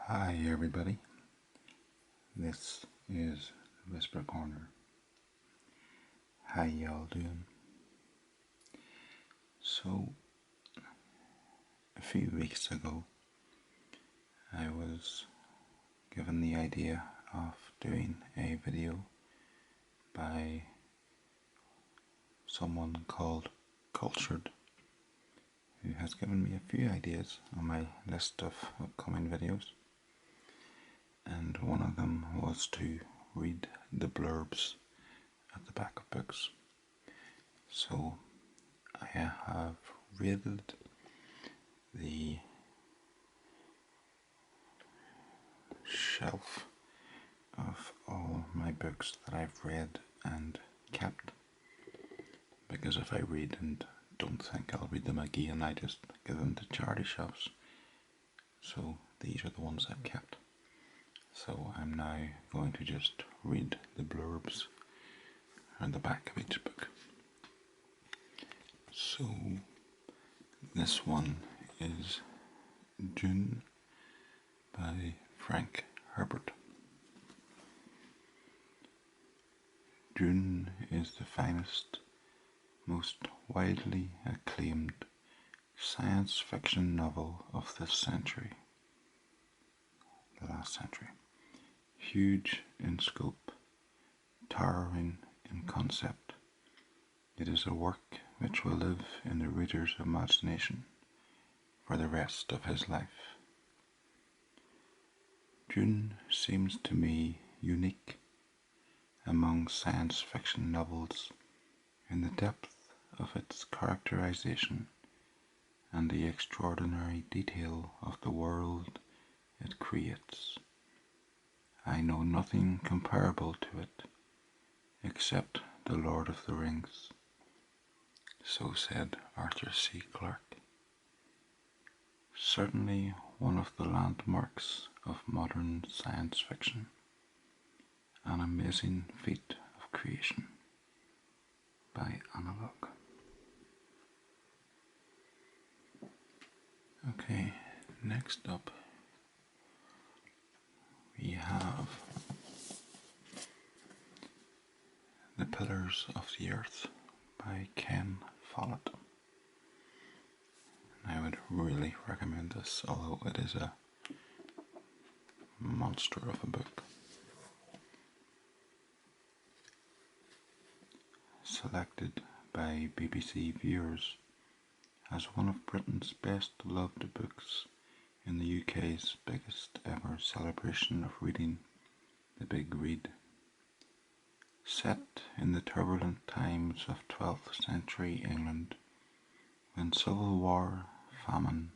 Hi everybody, this is TheWhisperCorner. How y'all doing? So, a few weeks ago, I was given the idea of doing a video by someone called Cultured, who has given me a few ideas on my list of upcoming videos. And one of them was to read the blurbs at the back of books. So I have raided the shelf of all my books that I've read and kept, because if I read and don't think I'll read them again, I just give them to charity shops. So these are the ones I've kept. So I'm now going to just read the blurbs on the back of each book. So this one is June by Frank Herbert. June is the finest, most widely acclaimed science fiction novel of this century, the last century. Huge in scope, towering in concept, it is a work which will live in the reader's imagination for the rest of his life. Dune seems to me unique among science fiction novels in the depth of its characterization and the extraordinary detail of the world it creates. I know nothing comparable to it except The Lord of the Rings. So said Arthur C. Clarke. Certainly one of the landmarks of modern science fiction. An amazing feat of creation by Analog. Okay, next up we have The Pillars of the Earth by Ken Follett. I would really recommend this, although it is a monster of a book. Selected by BBC viewers as one of Britain's best loved books in the UK's biggest ever celebration of reading, The Big Read. Set in the turbulent times of 12th century England, when civil war, famine,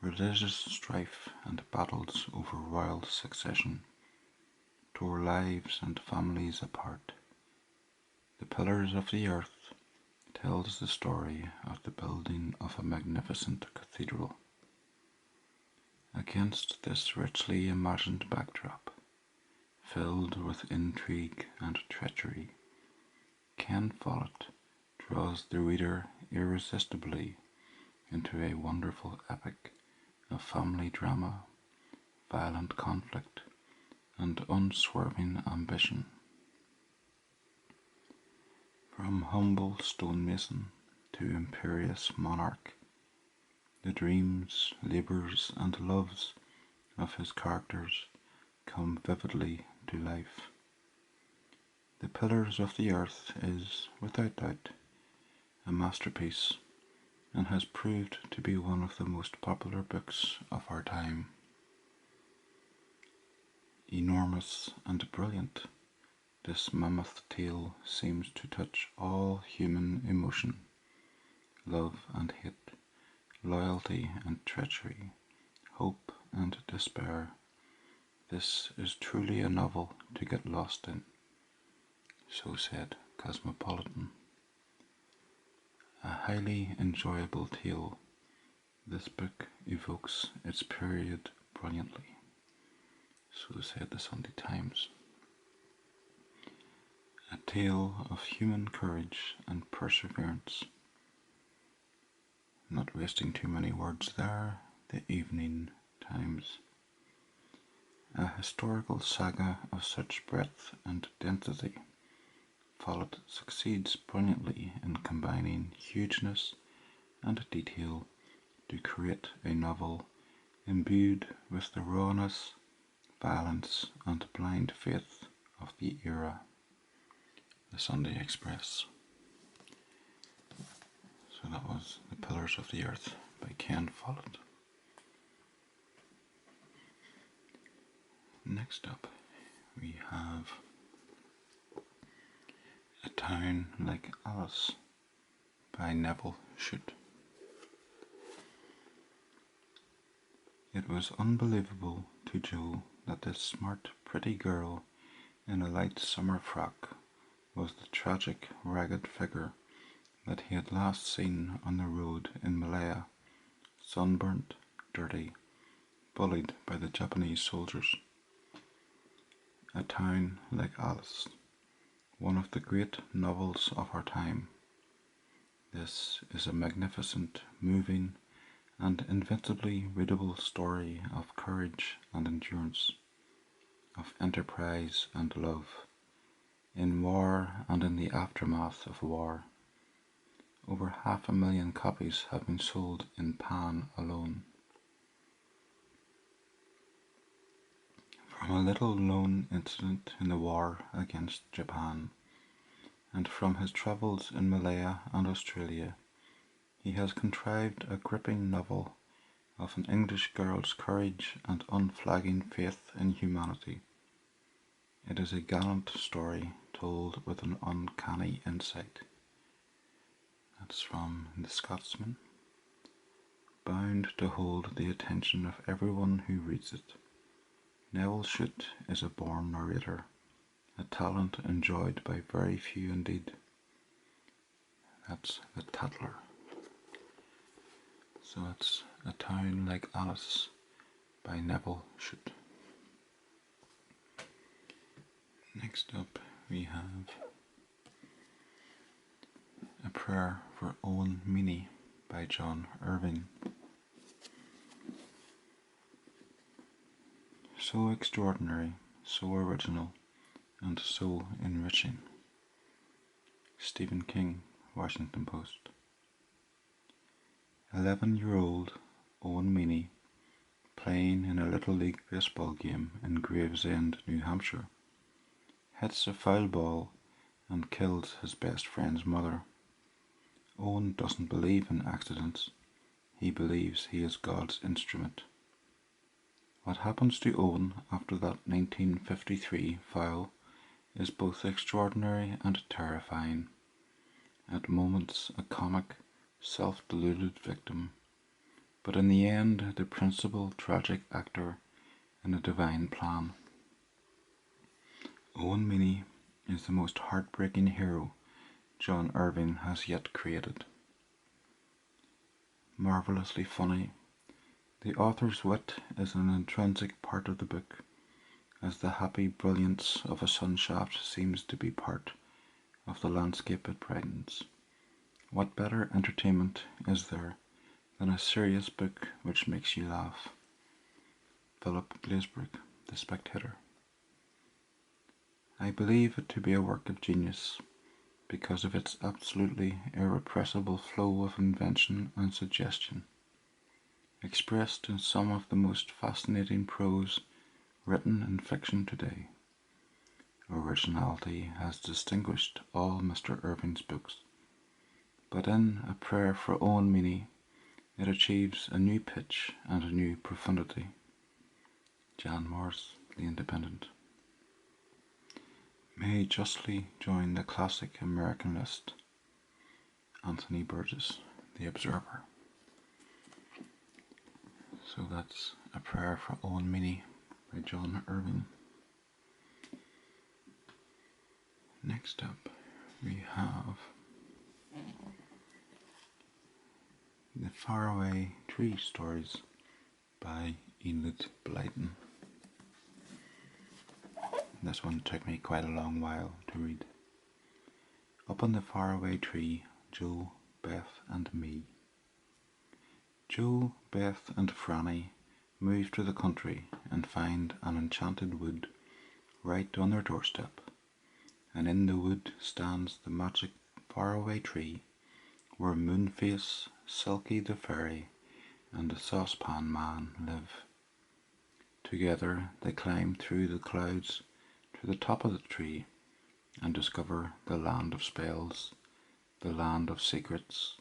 religious strife and battles over royal succession tore lives and families apart, The Pillars of the Earth tells the story of the building of a magnificent cathedral. Against this richly imagined backdrop, filled with intrigue and treachery, Ken Follett draws the reader irresistibly into a wonderful epic of family drama, violent conflict, and unswerving ambition. From humble stonemason to imperious monarch, the dreams, labours, and loves of his characters come vividly to life. The Pillars of the Earth is, without doubt, a masterpiece and has proved to be one of the most popular books of our time. Enormous and brilliant, this mammoth tale seems to touch all human emotion, love and hate, loyalty and treachery, hope and despair. This is truly a novel to get lost in, so said Cosmopolitan. A highly enjoyable tale, this book evokes its period brilliantly, so said the Sunday Times. A tale of human courage and perseverance. Not wasting too many words there, the Evening Times. A historical saga of such breadth and density Follett succeeds brilliantly in combining hugeness and detail to create a novel imbued with the rawness, violence, and blind faith of the era. The Sunday Express. So that was The Pillars of the Earth by Ken Follett. Next up, we have A Town Like Alice by Neville Shute. It was unbelievable to Joe that this smart, pretty girl in a light summer frock was the tragic, ragged figure that he had last seen on the road in Malaya, sunburnt, dirty, bullied by the Japanese soldiers. A Town Like Alice, one of the great novels of our time. This is a magnificent, moving, and invincibly readable story of courage and endurance, of enterprise and love, in war and in the aftermath of war. Over 500,000 copies have been sold in Japan alone. From a little lone incident in the war against Japan, and from his travels in Malaya and Australia, he has contrived a gripping novel of an English girl's courage and unflagging faith in humanity. It is a gallant story told with an uncanny insight. That's from The Scotsman, bound to hold the attention of everyone who reads it. Neville Shute is a born narrator, a talent enjoyed by very few indeed. That's The Tattler. So it's A Town Like Alice by Neville Shute. Next up we have A Prayer for Owen Meany by John Irving. So extraordinary, so original, and so enriching. Stephen King, Washington Post. 11-year-old Owen Meany, playing in a Little League baseball game in Gravesend, New Hampshire, hits a foul ball and kills his best friend's mother. Owen doesn't believe in accidents. He believes he is God's instrument. What happens to Owen after that 1953 foul is both extraordinary and terrifying. At moments a comic, self-deluded victim, but in the end the principal tragic actor in a divine plan. Owen Meany is the most heartbreaking hero John Irving has yet created. Marvellously funny, the author's wit is an intrinsic part of the book, as the happy brilliance of a sunshaft seems to be part of the landscape it brightens. What better entertainment is there than a serious book which makes you laugh? Philip Glazebrook, The Spectator. I believe it to be a work of genius because of its absolutely irrepressible flow of invention and suggestion, expressed in some of the most fascinating prose written in fiction today. Originality has distinguished all Mr. Irving's books, but in A Prayer for Owen Meany it achieves a new pitch and a new profundity. Jan Morris, The Independent. May justly join the classic American list. Anthony Burgess, The Observer. So that's A Prayer for Owen Meany by John Irving. Next up we have The Faraway Tree Stories by Enid Blyton. This one took me quite a long while to read. Up on the faraway tree, Joe, Beth and me. Joe, Beth and Franny move to the country and find an enchanted wood right on their doorstep, and in the wood stands the magic faraway tree where Moonface, Silky the Fairy, and the Saucepan Man live. Together they climb through the clouds to the top of the tree and discover the land of spells, the land of secrets,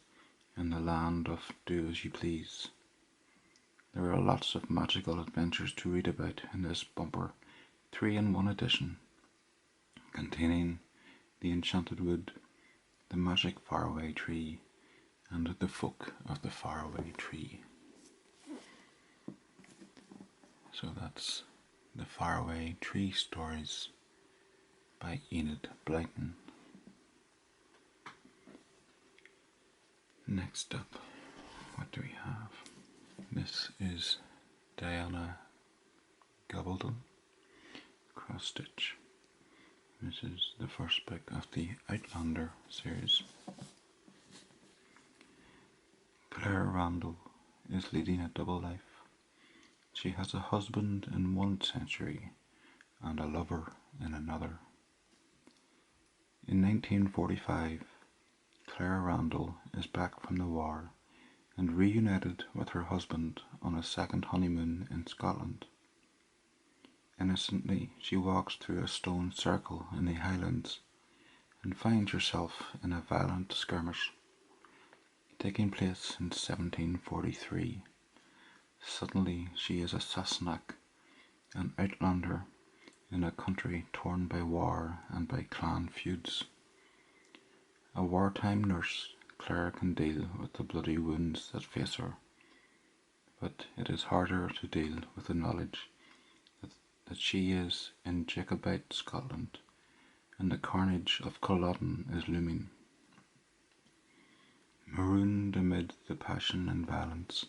and the land of do as you please. There are lots of magical adventures to read about in this bumper 3-in-1 edition, containing the enchanted wood, the magic faraway tree, and the folk of the faraway tree. So that's the Faraway Tree Stories by Enid Blyton. Next up, what do we have? This is Diana Gabaldon, Cross Stitch. This is the first book of the Outlander series. Claire Randall is leading a double life. She has a husband in one century and a lover in another. In 1945, Claire Randall is back from the war and reunited with her husband on a second honeymoon in Scotland. Innocently, she walks through a stone circle in the Highlands and finds herself in a violent skirmish taking place in 1743. Suddenly she is a Sassenach, an outlander in a country torn by war and by clan feuds. A wartime nurse, Claire can deal with the bloody wounds that face her, but it is harder to deal with the knowledge that she is in Jacobite Scotland and the carnage of Culloden is looming. Marooned amid the passion and violence,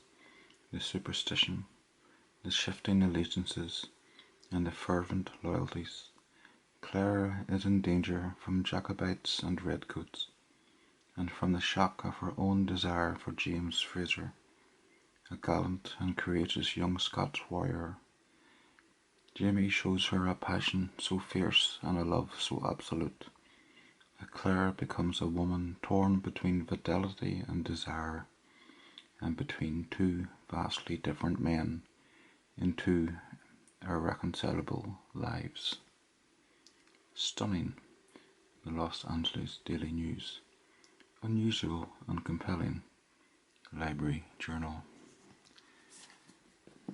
the superstition, the shifting allegiances, and the fervent loyalties, Claire is in danger from Jacobites and redcoats, and from the shock of her own desire for James Fraser, a gallant and courageous young Scots warrior. Jamie shows her a passion so fierce and a love so absolute that Claire becomes a woman torn between fidelity and desire, and between two vastly different men in two irreconcilable lives. Stunning, the Los Angeles Daily News. Unusual and compelling, Library Journal.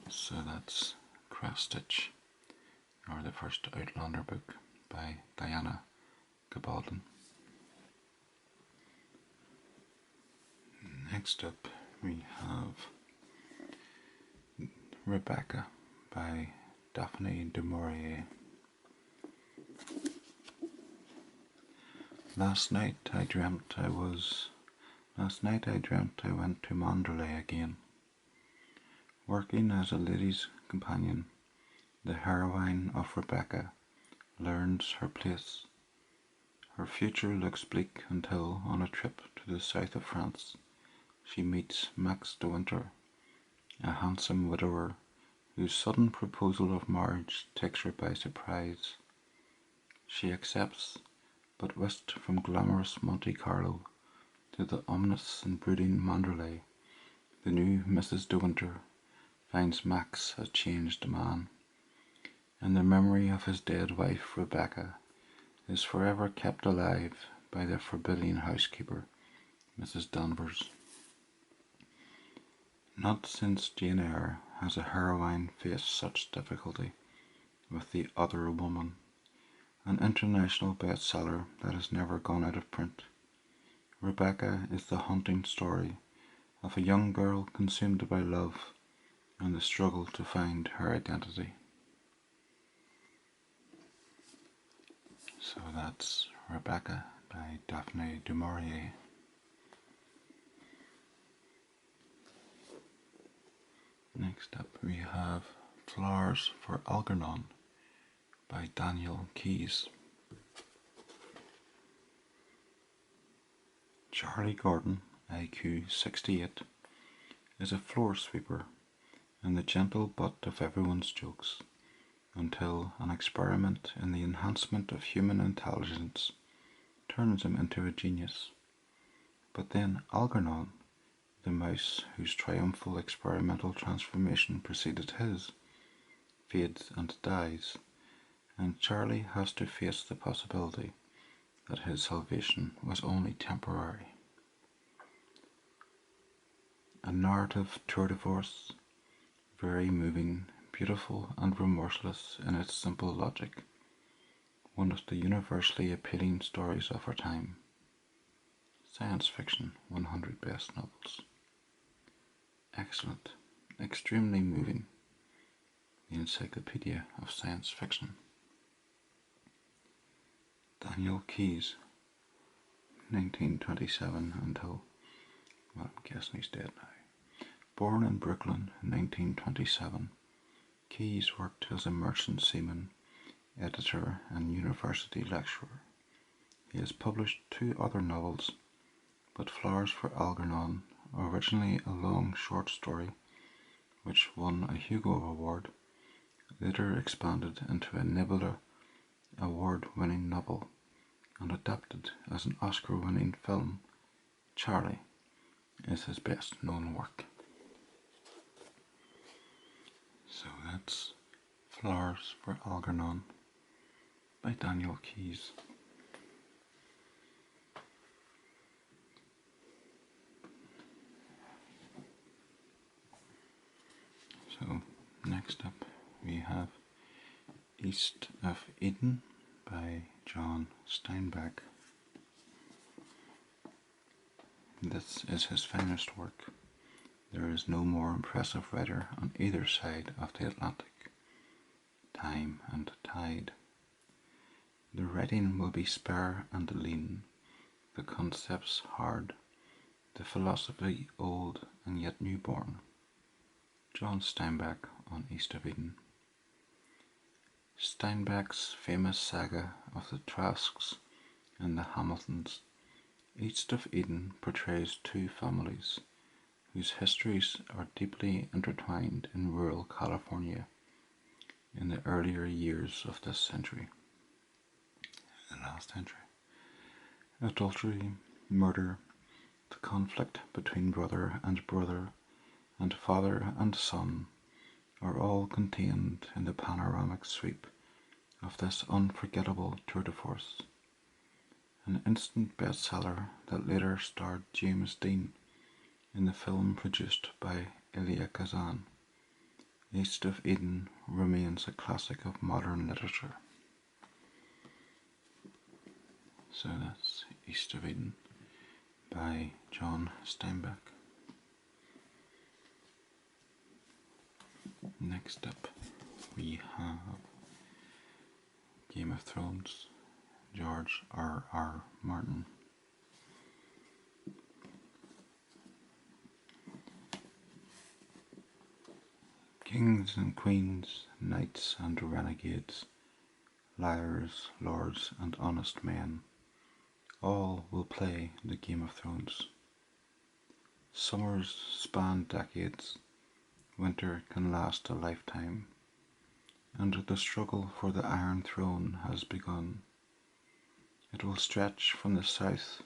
So that's Cross Stitch, or the first Outlander book by Diana Gabaldon. Next up we have Rebecca by Daphne du Maurier. Last night I dreamt I went to Manderley again. Working as a lady's companion, the heroine of Rebecca learns her place. Her future looks bleak until, on a trip to the south of France, she meets Max de Winter, a handsome widower whose sudden proposal of marriage takes her by surprise. She accepts, but whisked from glamorous Monte Carlo to the ominous and brooding Manderley, the new Mrs. de Winter finds Max a changed man, and the memory of his dead wife Rebecca is forever kept alive by the forbidding housekeeper, Mrs. Danvers. Not since Jane Eyre has a heroine faced such difficulty with The Other Woman, an international bestseller that has never gone out of print. Rebecca is the haunting story of a young girl consumed by love and the struggle to find her identity. So that's Rebecca by Daphne du Maurier. Next up we have Flowers for Algernon by Daniel Keyes. Charlie Gordon, IQ 68, is a floor sweeper and the gentle butt of everyone's jokes, until an experiment in the enhancement of human intelligence turns him into a genius. But then Algernon, the mouse whose triumphal experimental transformation preceded his, fades and dies, and Charlie has to face the possibility that his salvation was only temporary. A narrative tour de force, very moving, beautiful, and remorseless in its simple logic. One of the universally appealing stories of our time. Science Fiction 100 Best Novels. Excellent, extremely moving. The Encyclopedia of Science Fiction. Daniel Keyes, 1927 until, well, I'm guessing he's dead now. Born in Brooklyn in 1927, Keyes worked as a merchant seaman, editor, and university lecturer. He has published 2 other novels, but Flowers for Algernon, originally a long short story which won a Hugo Award, later expanded into a Nebula Award-winning novel and adapted as an Oscar-winning film, Charlie, is his best known work. So that's Flowers for Algernon by Daniel Keyes. So next up we have East of Eden by John Steinbeck. This is his finest work. There is no more impressive writer on either side of the Atlantic. Time and tide. The writing will be spare and lean, the concepts hard, the philosophy old and yet newborn. John Steinbeck on East of Eden. Steinbeck's famous saga of the Trasks and the Hamiltons, East of Eden portrays 2 families whose histories are deeply intertwined in rural California in the earlier years of this century, the last century. Adultery, murder, the conflict between brother and father and son are all contained in the panoramic sweep of this unforgettable tour de force. An instant bestseller that later starred James Dean in the film produced by Elia Kazan, East of Eden remains a classic of modern literature. So that's East of Eden by John Steinbeck. Next up we have Game of Thrones, George R.R. Martin. Kings and queens, knights and renegades, liars, lords and honest men, all will play the Game of Thrones. Summers span decades, winter can last a lifetime, and the struggle for the Iron Throne has begun. It will stretch from the south,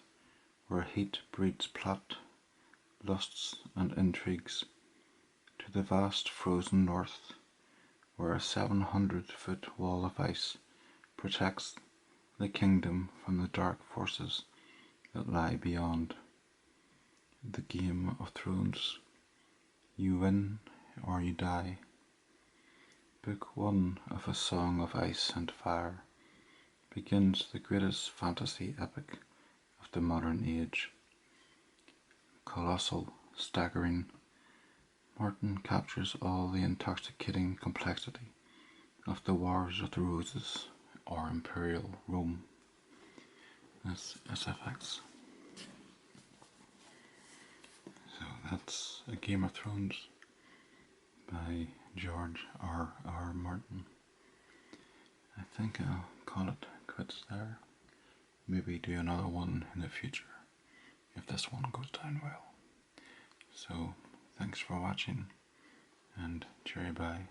where heat breeds plot, lusts and intrigues, to the vast frozen north, where a 700-foot wall of ice protects the kingdom from the dark forces that lie beyond. The Game of Thrones. You win or you die. Book 1 of A Song of Ice and Fire begins the greatest fantasy epic of the modern age. Colossal, staggering, Martin captures all the intoxicating complexity of the Wars of the Roses or Imperial Rome. That's SFX. So that's A Game of Thrones by George R.R. Martin. I think I'll call it quits there. Maybe do another one in the future if this one goes down well. So thanks for watching, and cherry pie.